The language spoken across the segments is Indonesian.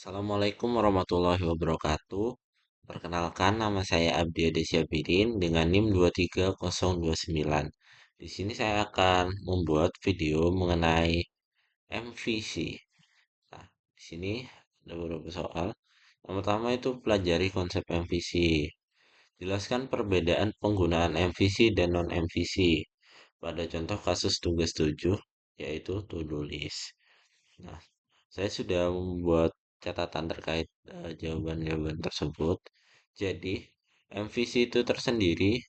Assalamualaikum warahmatullahi wabarakatuh. Perkenalkan, nama saya Abdi Ade Syabidin dengan NIM 23029. Di sini saya akan membuat video mengenai MVC. Nah, di sini ada beberapa soal. Yang pertama itu pelajari konsep MVC. Jelaskan perbedaan penggunaan MVC dan non-MVC pada contoh kasus tugas 7, yaitu to-do list. Nah, saya sudah membuat catatan terkait jawaban-jawaban tersebut. Jadi, MVC itu tersendiri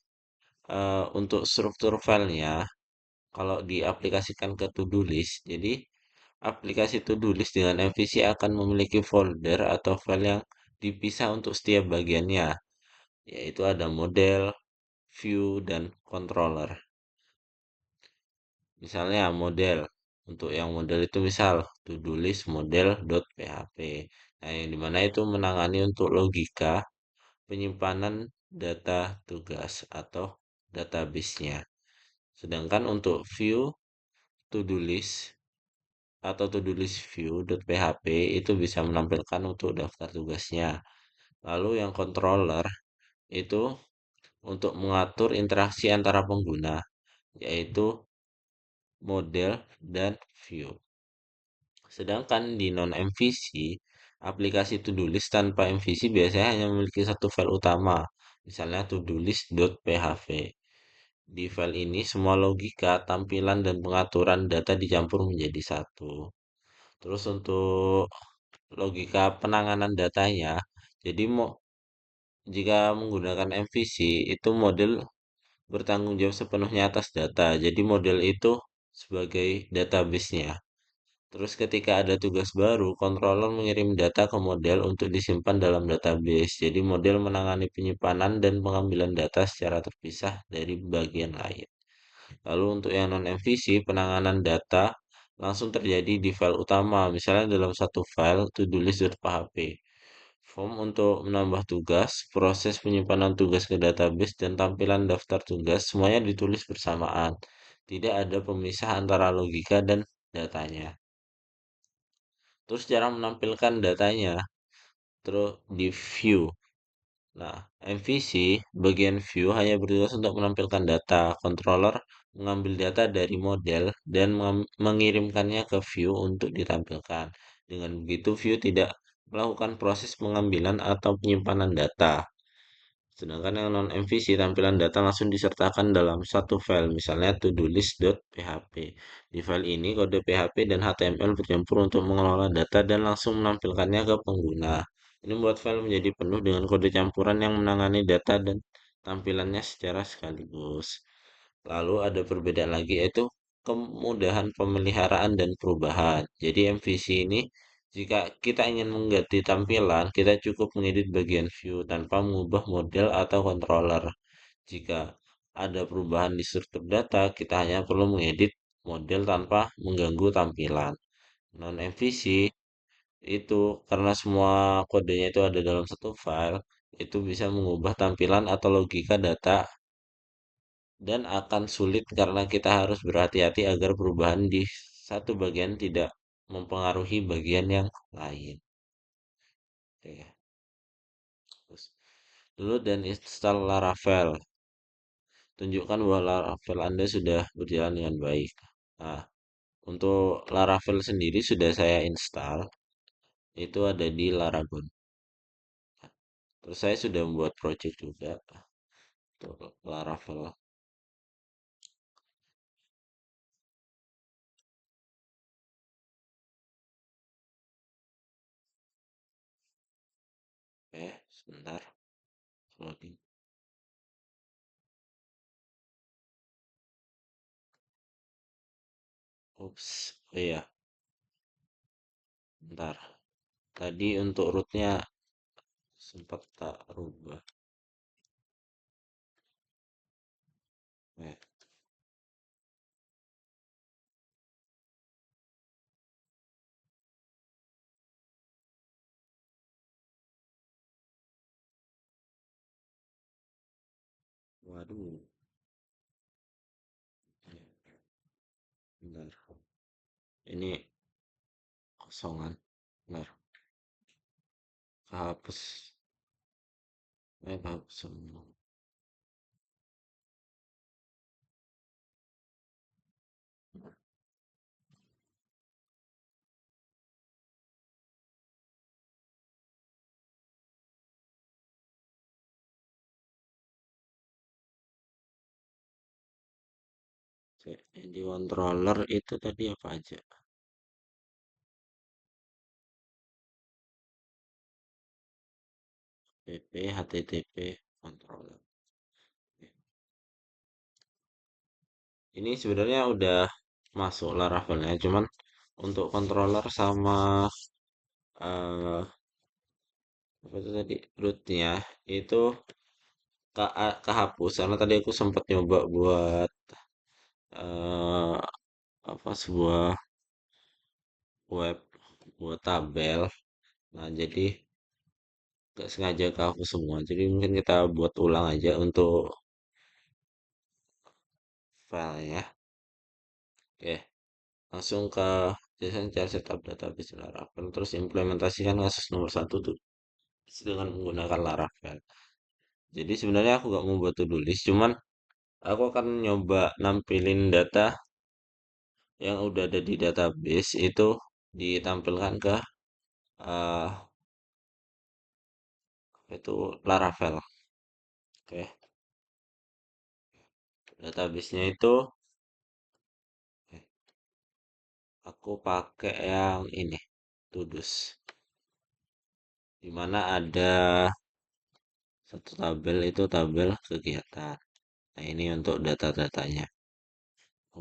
untuk struktur filenya kalau diaplikasikan ke to-do list. Jadi, aplikasi to-do list dengan MVC akan memiliki folder atau file yang dipisah untuk setiap bagiannya, yaitu ada model, view, dan controller. Misalnya model. Untuk yang model itu misal to-do list model.php. Nah, yang dimana itu menangani untuk logika penyimpanan data tugas atau database-nya. Sedangkan untuk view to-do list atau to-do list view.php itu bisa menampilkan untuk daftar tugasnya. Lalu yang controller itu untuk mengatur interaksi antara pengguna, yaitu model dan view. Sedangkan di non-MVC, aplikasi to-do list tanpa MVC biasanya hanya memiliki satu file utama, misalnya to-do list.php. Di file ini, semua logika, tampilan, dan pengaturan data dicampur menjadi satu. Terus untuk logika penanganan datanya, jadi jika menggunakan MVC, itu model bertanggung jawab sepenuhnya atas data. Jadi model itu sebagai database-nya. Terus ketika ada tugas baru, controller mengirim data ke model untuk disimpan dalam database. Jadi model menangani penyimpanan dan pengambilan data secara terpisah dari bagian lain. Lalu untuk yang non-MVC, penanganan data langsung terjadi di file utama, misalnya dalam satu file to-do list.php. Form untuk menambah tugas, proses penyimpanan tugas ke database, dan tampilan daftar tugas semuanya ditulis bersamaan. Tidak ada pemisah antara logika dan datanya. Terus cara menampilkan datanya, terus di view. Nah, MVC bagian view hanya bertugas untuk menampilkan data. Controller mengambil data dari model dan mengirimkannya ke view untuk ditampilkan. Dengan begitu, view tidak melakukan proses pengambilan atau penyimpanan data. Sedangkan yang non-MVC, tampilan data langsung disertakan dalam satu file, misalnya todolist.php. Di file ini, kode PHP dan HTML bercampur untuk mengelola data dan langsung menampilkannya ke pengguna. Ini membuat file menjadi penuh dengan kode campuran yang menangani data dan tampilannya secara sekaligus. Lalu ada perbedaan lagi yaitu kemudahan pemeliharaan dan perubahan. Jadi MVC ini jika kita ingin mengganti tampilan, kita cukup mengedit bagian view tanpa mengubah model atau controller. Jika ada perubahan di struktur data, kita hanya perlu mengedit model tanpa mengganggu tampilan. Non-MVC itu karena semua kodenya itu ada dalam satu file, itu bisa mengubah tampilan atau logika data dan akan sulit karena kita harus berhati-hati agar perubahan di satu bagian tidak mempengaruhi bagian yang lain. Oke, terus download dan install Laravel. Tunjukkan bahwa Laravel Anda sudah berjalan dengan baik. Nah, untuk Laravel sendiri sudah saya install, itu ada di Laragon. Terus saya sudah membuat project juga untuk Laravel. Sebentar, loading. Ups, oh iya, bentar. Tadi untuk rootnya sempat tak rubah. Eh, waduh, bentar. Ini kosongan. Bentar. kehapus, kehapus semua. Oke, di controller itu tadi apa aja? PP, HTTP, controller. Oke. Ini sebenarnya udah masuk Laravelnya, cuman untuk controller sama eh apa itu tadi rootnya itu kehapus karena tadi aku sempat nyoba buat eh apa sebuah web buat tabel. Nah, jadi nggak sengaja kehapus semua. Jadi mungkin kita buat ulang aja untuk filenya. Oke, langsung ke JSON cara setup database Laravel. Terus implementasikan kasus nomor satu tuh dengan menggunakan Laravel. Jadi sebenarnya aku nggak mau buat to-do list, cuman aku akan nyoba nampilin data yang udah ada di database itu ditampilkan ke eh itu Laravel. Oke, databasenya itu eh, aku pakai yang ini, Tudus, di mana ada satu tabel itu tabel kegiatan. Nah, ini untuk data-datanya.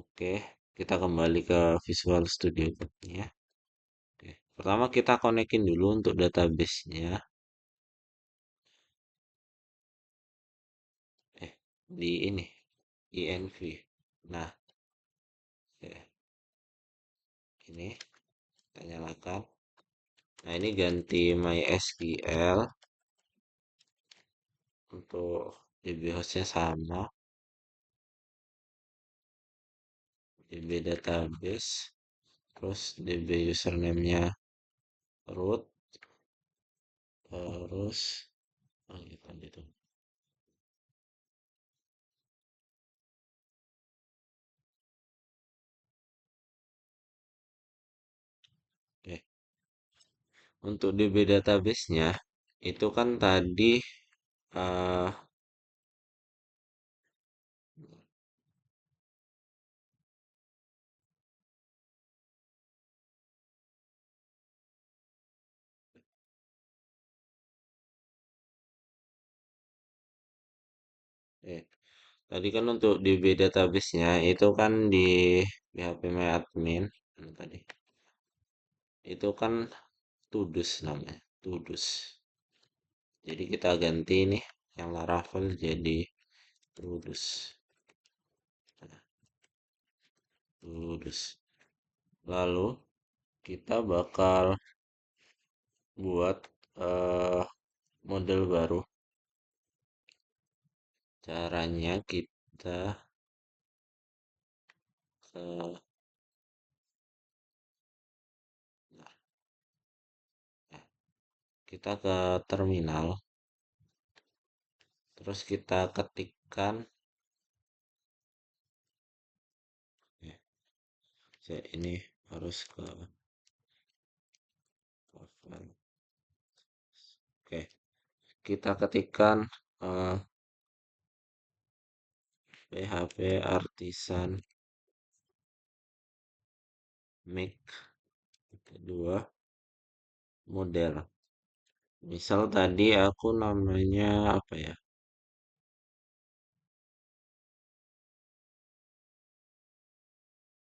Oke, kita kembali ke Visual Studio Code-nya. Oke, pertama kita konekin dulu untuk database-nya. Eh, di ini, INV. Nah, oke, ini kita nyalakan. Nah, ini ganti MySQL untuk DB hostnya sama, DB database, terus DB username-nya root, terus gitu gitu. Oke, untuk DB database-nya itu kan tadi eh eh, tadi kan untuk DB database-nya itu kan di PHP admin tadi. Itu kan Tudus namanya, Tudus. Jadi kita ganti nih yang Laravel jadi Tudus. Nah, Tudus. Lalu kita bakal buat eh, model baru. Caranya kita ke nah, ya, kita ke terminal, terus kita ketikkan ya, ini harus ke Laravel. Oke, kita ketikkan eh, PHP Artisan make kedua model. Misal tadi aku namanya apa ya?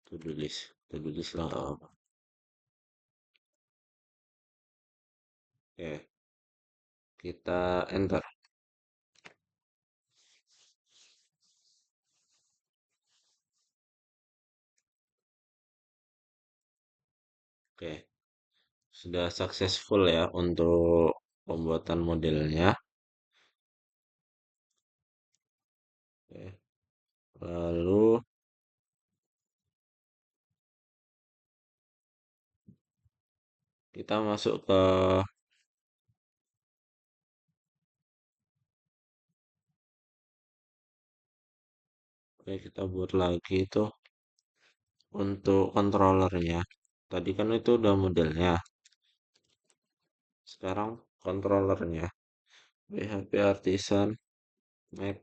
To-do list lah. Apa. Oke, kita enter. Oke, sudah successful ya untuk pembuatan modelnya. Oke, lalu kita masuk ke Oke, kita buat lagi itu untuk controllernya. Tadi kan itu udah modelnya. Sekarang controllernya. PHP Artisan Mac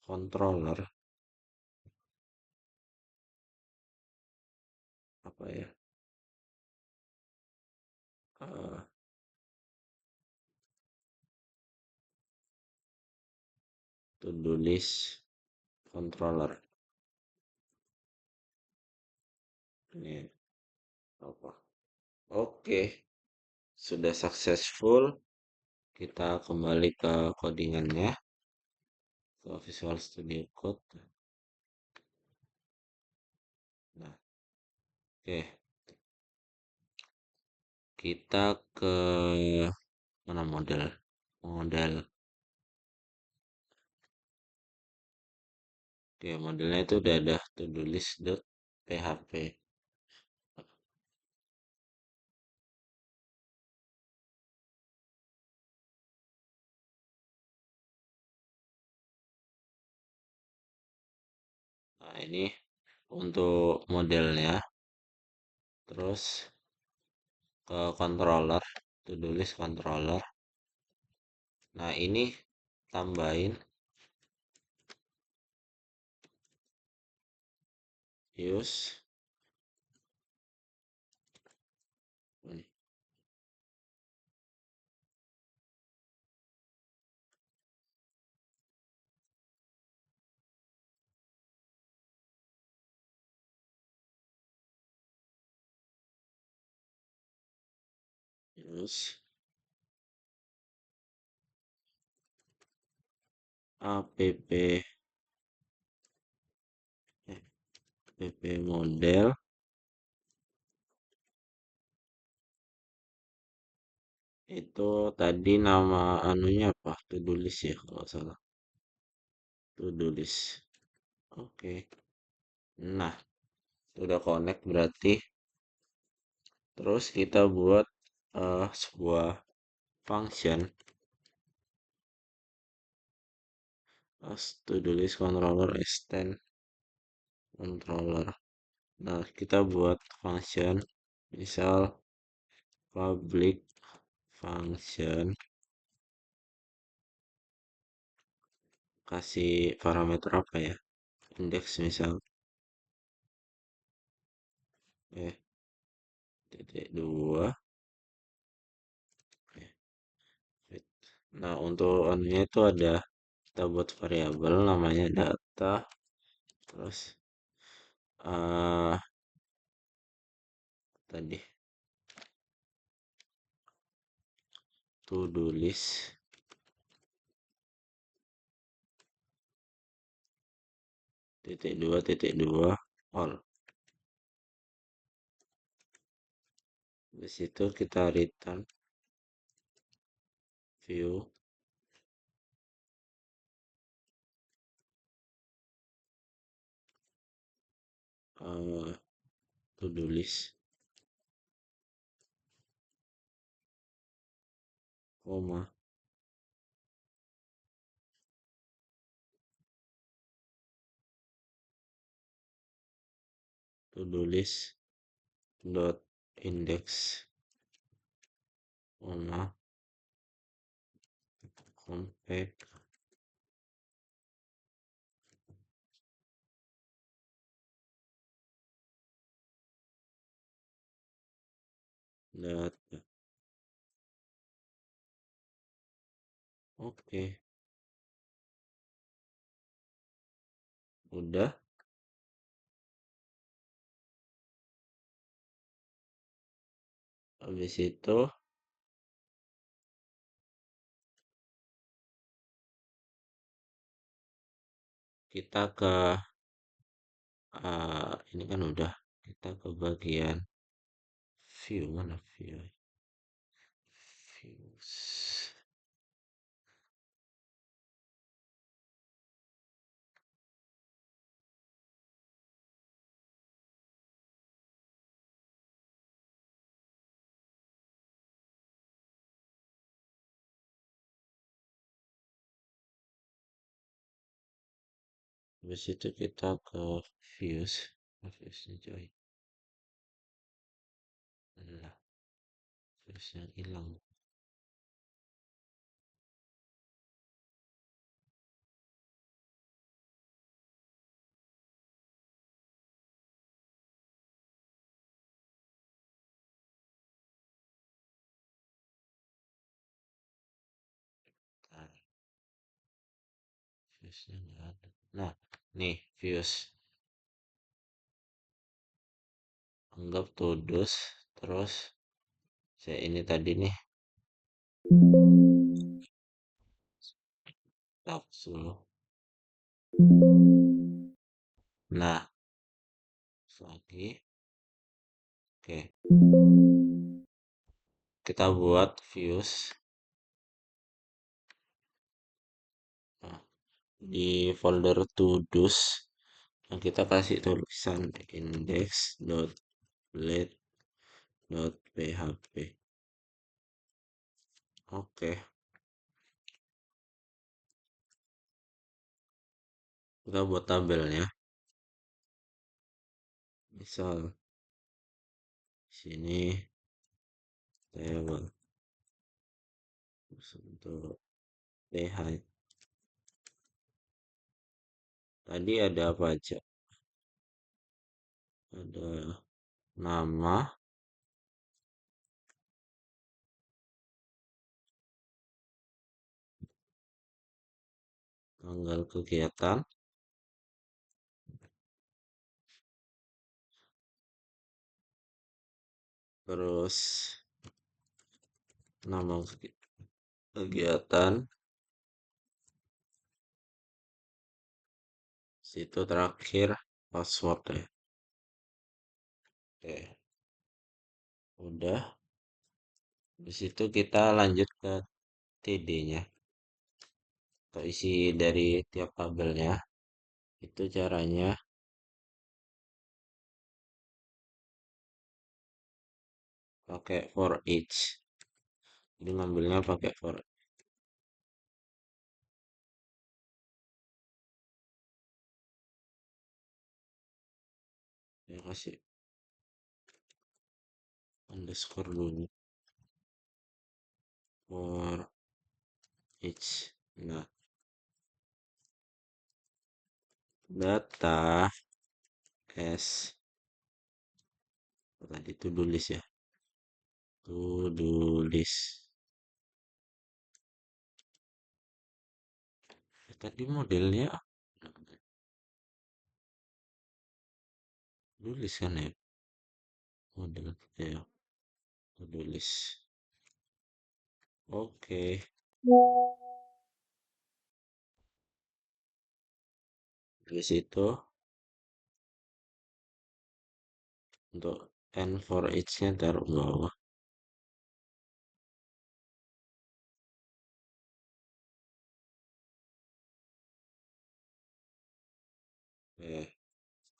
Controller. Apa ya? Eh, to-do list controller. Ini apa? Oke, sudah successful. Kita kembali ke codingannya, ke Visual Studio Code. Nah, oke, kita ke mana model? Model. Oke, modelnya itu udah ada to-do list.php. Nah, ini untuk modelnya. Terus ke controller, to-do list controller. Nah, ini tambahin use use app app model itu tadi nama anunya apa? To-do list ya kalau salah. To-do list. Oke. Nah, sudah connect berarti. Terus kita buat sebuah function as to-do list controller extend controller. Nah, kita buat function misal public function kasih parameter apa ya? Index misal eh titik dua. eh, Nah, untuk anunya itu ada kita buat variabel namanya data terus eh tadi to do list titik dua all. Di situ kita return view to do list koma to do list dot index koma compact data. Oke, udah. Habis itu kita ke ini kan udah kita ke bagian view mana views. Habis itu kita ke views. Viewsnya coy. Nah, viewsnya hilang. Nah, viewsnya nggak ada. Nah, nih views. Anggap tudus. Terus saya ini tadi nih. Kapsul. Nah, lagi. Oke, kita buat views. Nah, di folder to-dos yang kita kasih tulisan index.blade.php. Oke, kita buat tabelnya. Misal sini tabel untuk th. Tadi ada apa aja? Ada nama, tanggal kegiatan, terus nama kegiatan, situ terakhir password ya. Oke, udah. Di situ kita lanjut ke TD-nya, ke isi dari tiap tabelnya. Itu caranya pakai for each. Jadi ngambilnya pakai for. Ya kasih underscore dulu for each. Nah, data s tadi to do list ya. To do list. Tadi modelnya tulis kan ya, model ya, to do list. Oke, di situ untuk n for each-nya taruh bawah. Oke,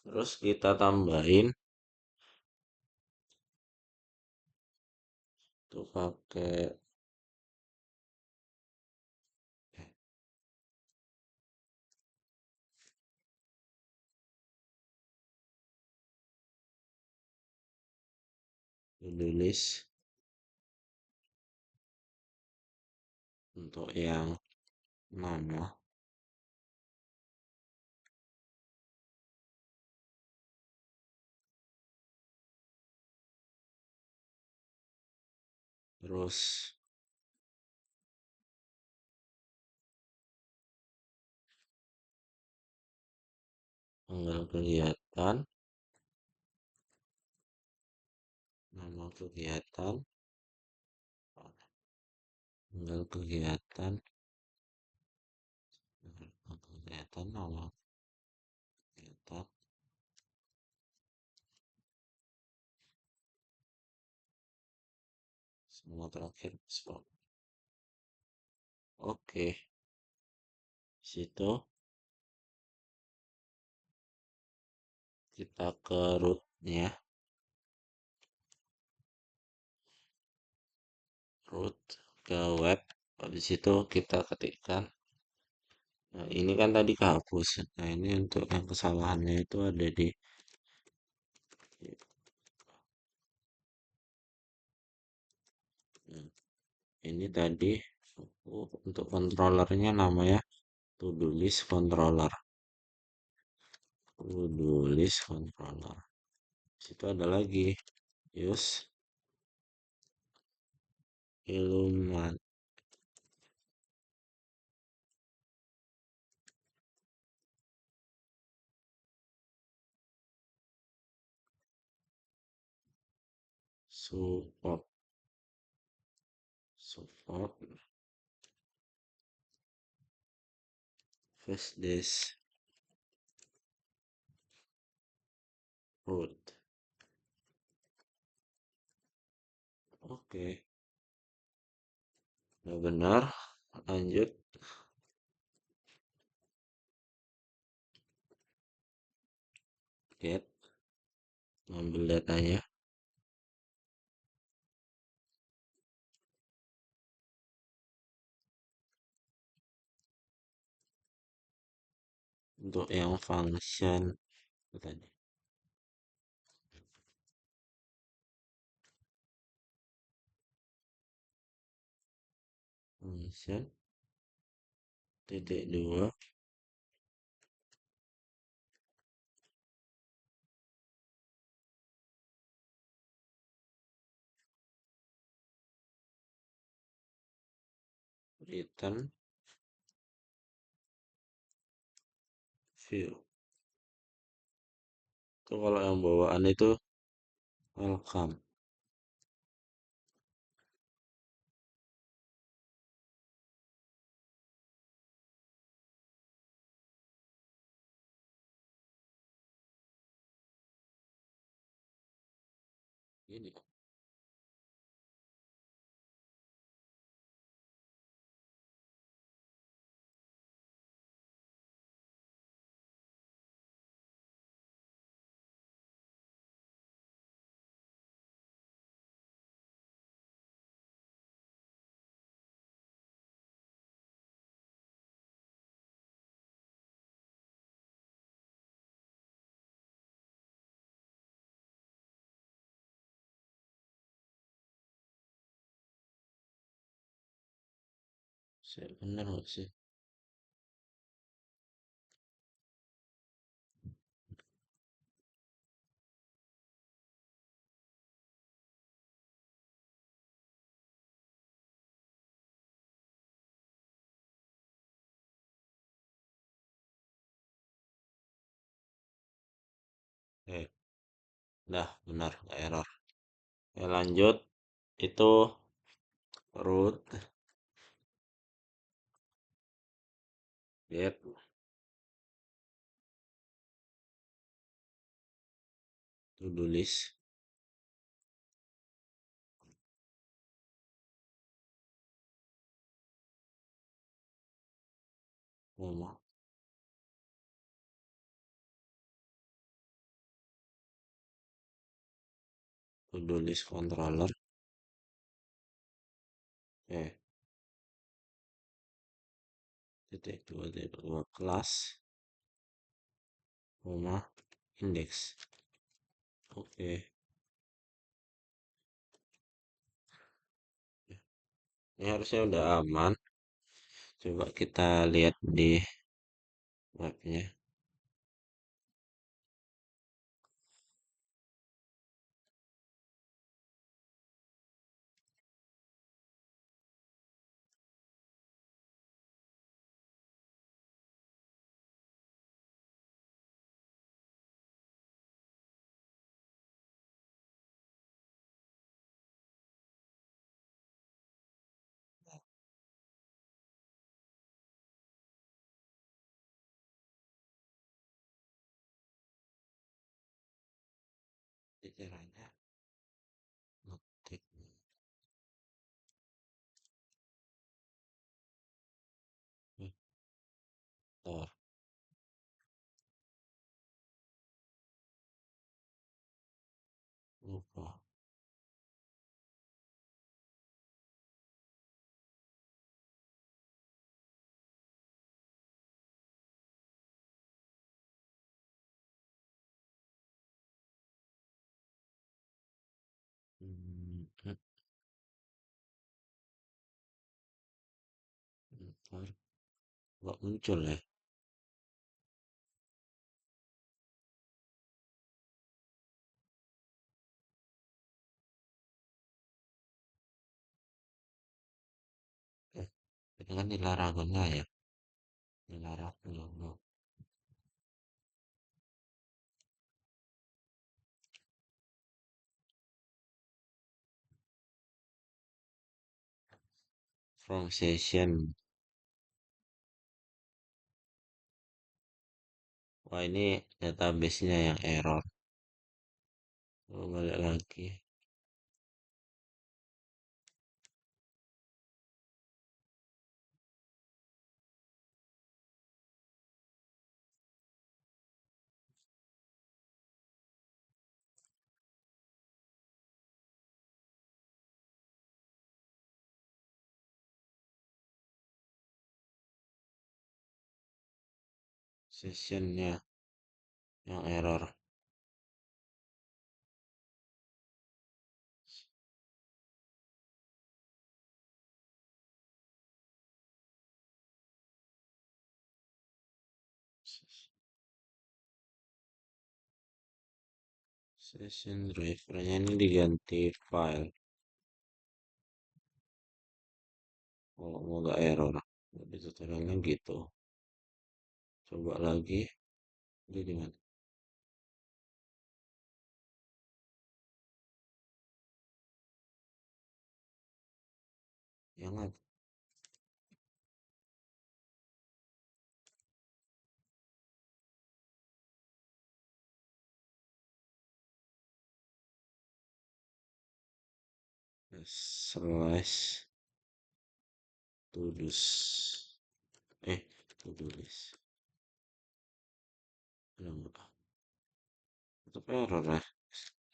terus kita tambahin tuh pakai to do list untuk yang nama. Terus tanggal kegiatan, nama kegiatan, tanggal kegiatan, tanggal kegiatan, nama kegiatan, semua terakhir spot. Oke, situ kita ke rootnya, root ke web. Habis itu kita ketikkan Nah, ini kan tadi kehapus. Nah, ini untuk yang kesalahannya itu ada di nah, ini tadi untuk controllernya namanya to-do list controller. To-do list controller. Situ ada lagi use Illumat support support flash disk root. Oke, udah benar. Lanjut, get, ngambil datanya. Untuk yang function tadi, function titik dua return view. Itu kalau yang bawaan itu welcome. Ini. Saya benar nggak sih? Nah, benar, nggak error. Ya, lanjut. Itu root get to-do list koma to-do list controller. Oke, titik dua kelas koma index. Oke, ini harusnya udah aman. Coba kita lihat di webnya. Ini caranya ngetik. Bentar, lupa. nggak muncul ya. Eh, ini kan dilarang enggak ya? Dilarang belum. From session. Wah, ini database-nya yang error. Oh, balik lagi. Sessionnya yang error. Session drivernya ini diganti file. Oh, mau nggak error. Jadi tutorialnya gitu. Coba lagi. Ini di mana? Yang apa? Slash to dos. To do list. Enggak. Tetap error ya.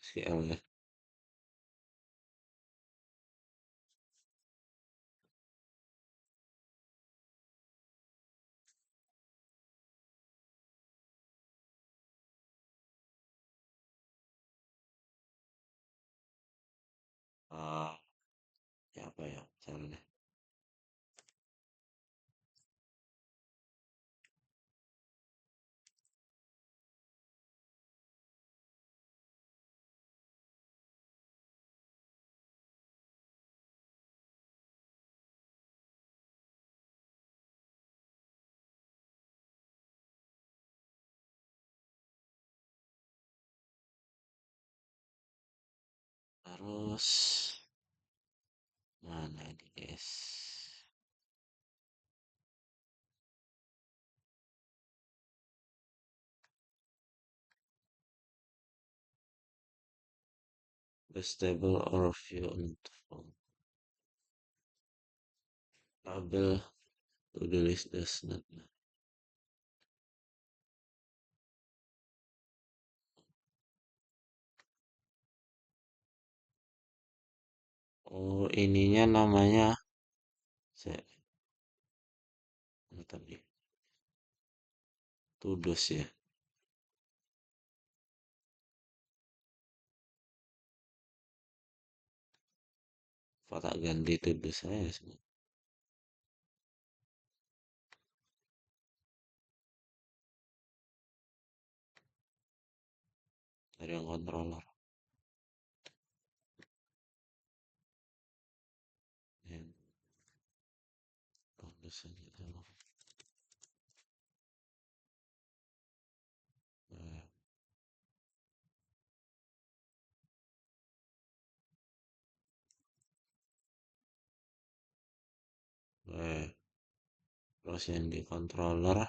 SQL ya. Ah, ya apa ya caranya? Terus mana ini guys? The stable overview untuk tabel to do list does not. Oh, ininya namanya saya tadi Tudus ya. Apa tak ganti Tudus saya semua. Dari yang controller. Yang Tudus aja dulu. Eh, terus yang di controller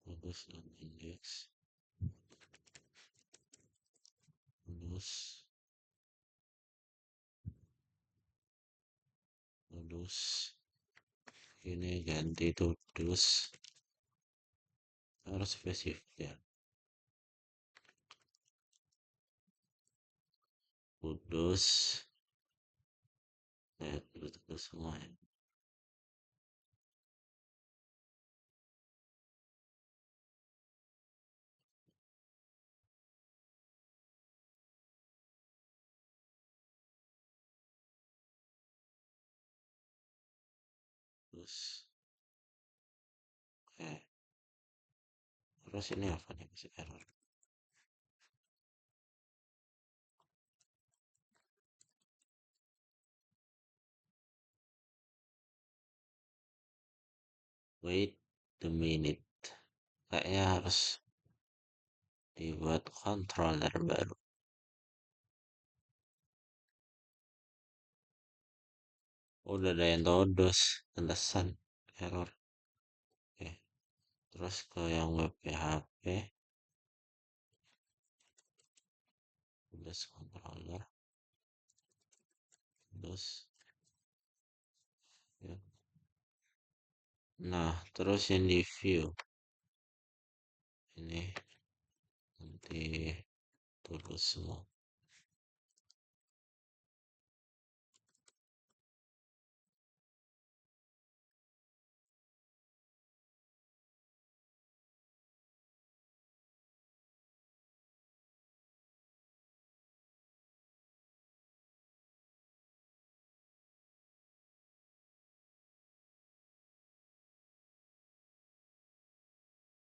Tudus dan index. Tudus. Tudus. Ini ganti Tudus. Harus spesifik ya. Kudus. Kudus semua ya. Oke, terus ini apa nih masih error? Wait a minute. Kayaknya harus dibuat controller baru. Udah ada yang todos, tetesan error. Oke, terus ke yang web PHP, terus controller, terus ya. Nah, terus yang di view ini nanti tulis semua.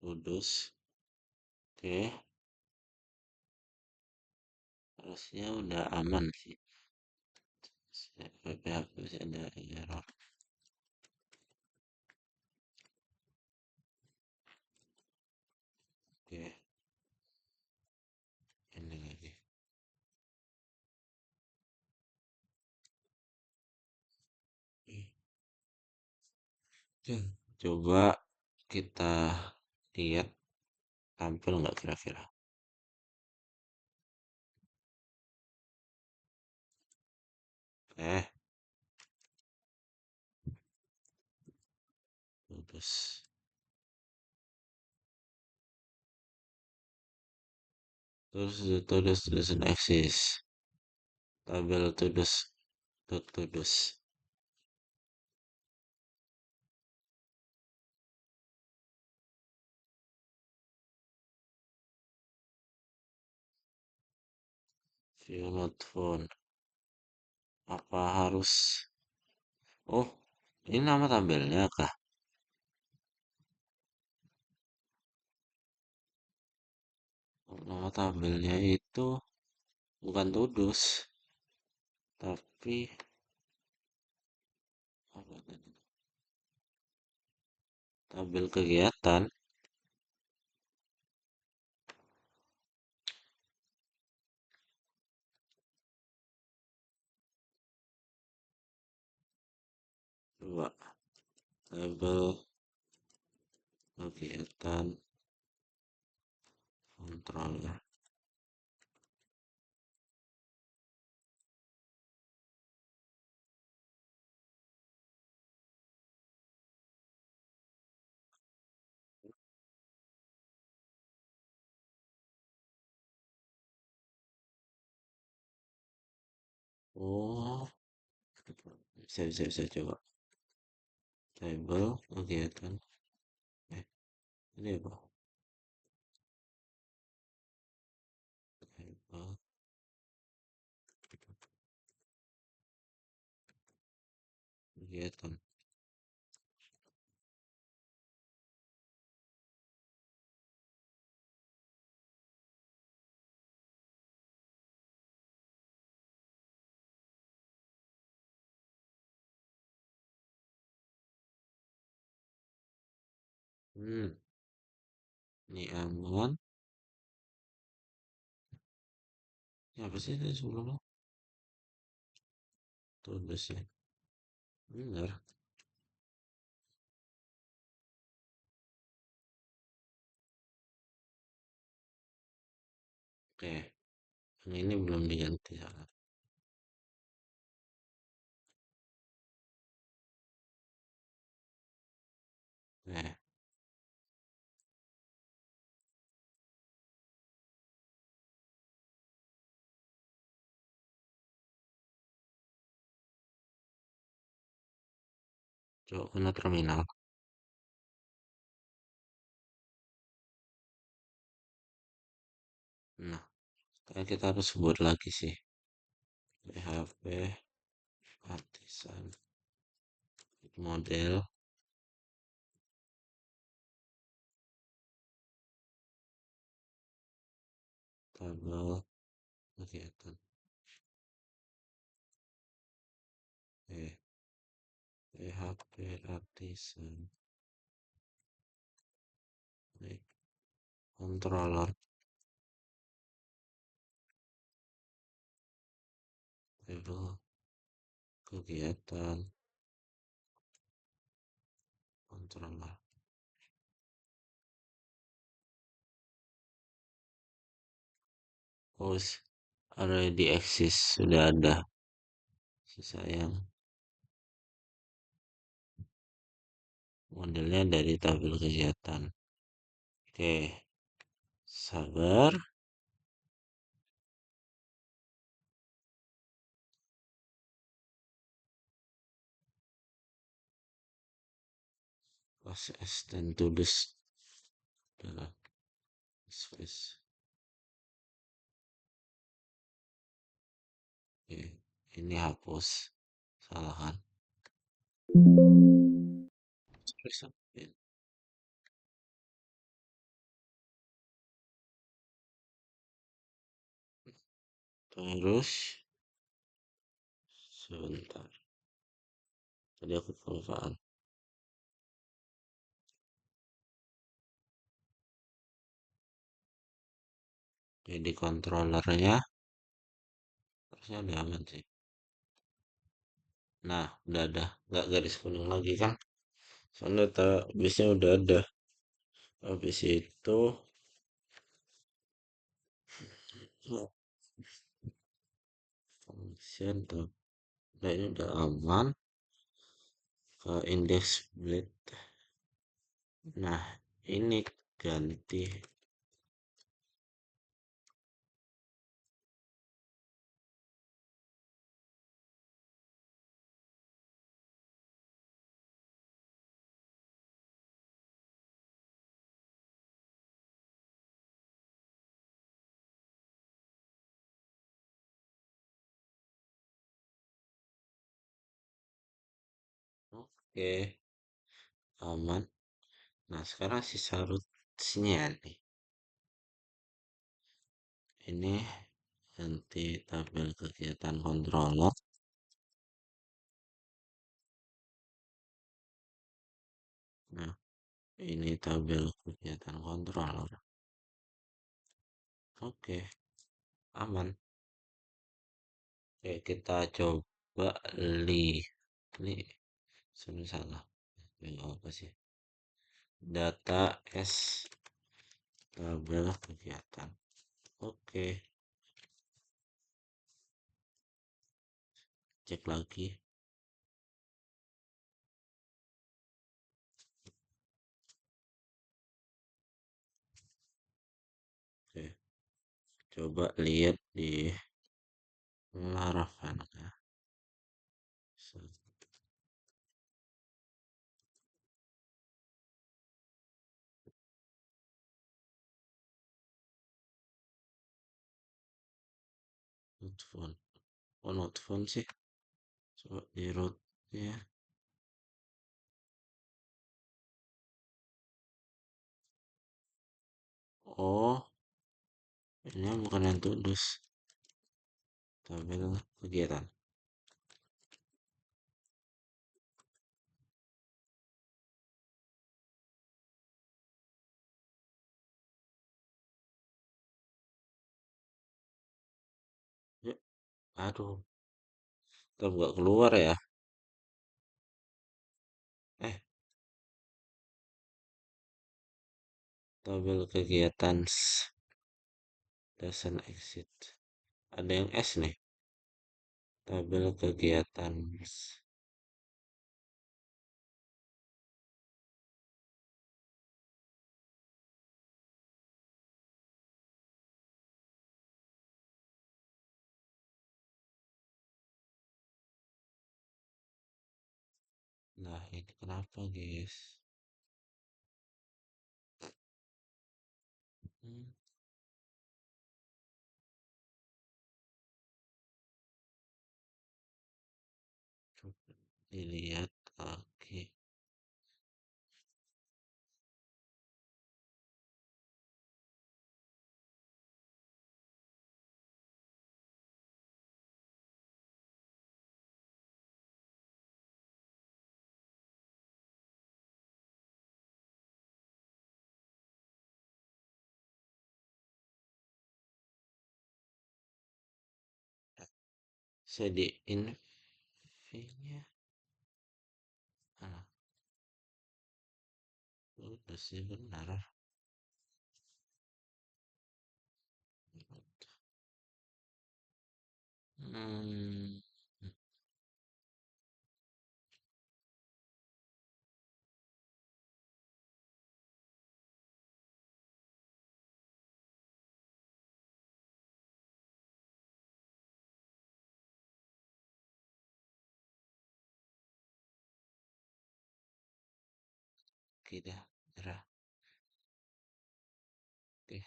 Kudus. Oke, harusnya udah aman sih. PHP masih ada error. Oke, ini lagi. Oke, coba kita lihat tampil nggak kira-kira. Eh, Kudus. Terus doesn't exist. Tabel tudus. View not found. Apa harus? Oh, ini nama tabelnya kah? Nama tabelnya itu bukan tudus, tapi apa tadi? Tabel kegiatan. Coba tabel kegiatan controller. Oh, bisa coba. Tabel kegiatan. Eh, ini apa? Tabel kegiatan. Hmm, ini aman. Ini apa sih tadi sebelumnya? Tudus ya. Benar. Oke, yang ini belum diganti salah. Eh, coba kena terminal. Nah, kayak kita harus buat lagi sih. PHP artisan model tabel kegiatan. PHP artisan controller tabel kegiatan controller. Oh, already exist, sudah ada. Sayang, modelnya dari tabel kegiatan. Oke, sabar. Proses dan tulis dalam space. Oke, ini hapus, salah kan? Terus sebentar, tadi aku kelupaan. Jadi controllernya harusnya udah aman sih. Nah, udah ada, nggak garis kuning lagi kan? Soalnya habisnya udah ada. Habis itu function tuh. Nah, ini udah aman. Ke index blade. Nah, ini ganti. Oke, aman. Nah, sekarang sisa rootsnya nih. Ini ganti tabel kegiatan controller. Nah, ini tabel kegiatan controller. Oke, aman. Oke, kita coba ini sudah salah. Apa sih? Data S tabel kegiatan. Oke, cek lagi. Oke, coba lihat di Laravel ya. Not phone. Oh, not phone sih. Coba di root ya. Oh, ini bukan yang tulus. Tabel kegiatan. Ya, aduh, tetap nggak keluar ya. Eh, tabel kegiatan doesn't exit. Ada yang S nih. Tabel kegiatan. Nah, ini kenapa, guys? Hmm, coba dilihat lagi. Saya di IV-nya. Ah, udah sih benar. Hmm, kita nyerah. Oke.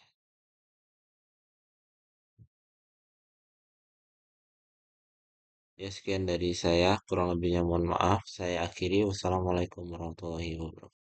Ya, sekian dari saya. Kurang lebihnya mohon maaf. Saya akhiri. Wassalamualaikum warahmatullahi wabarakatuh.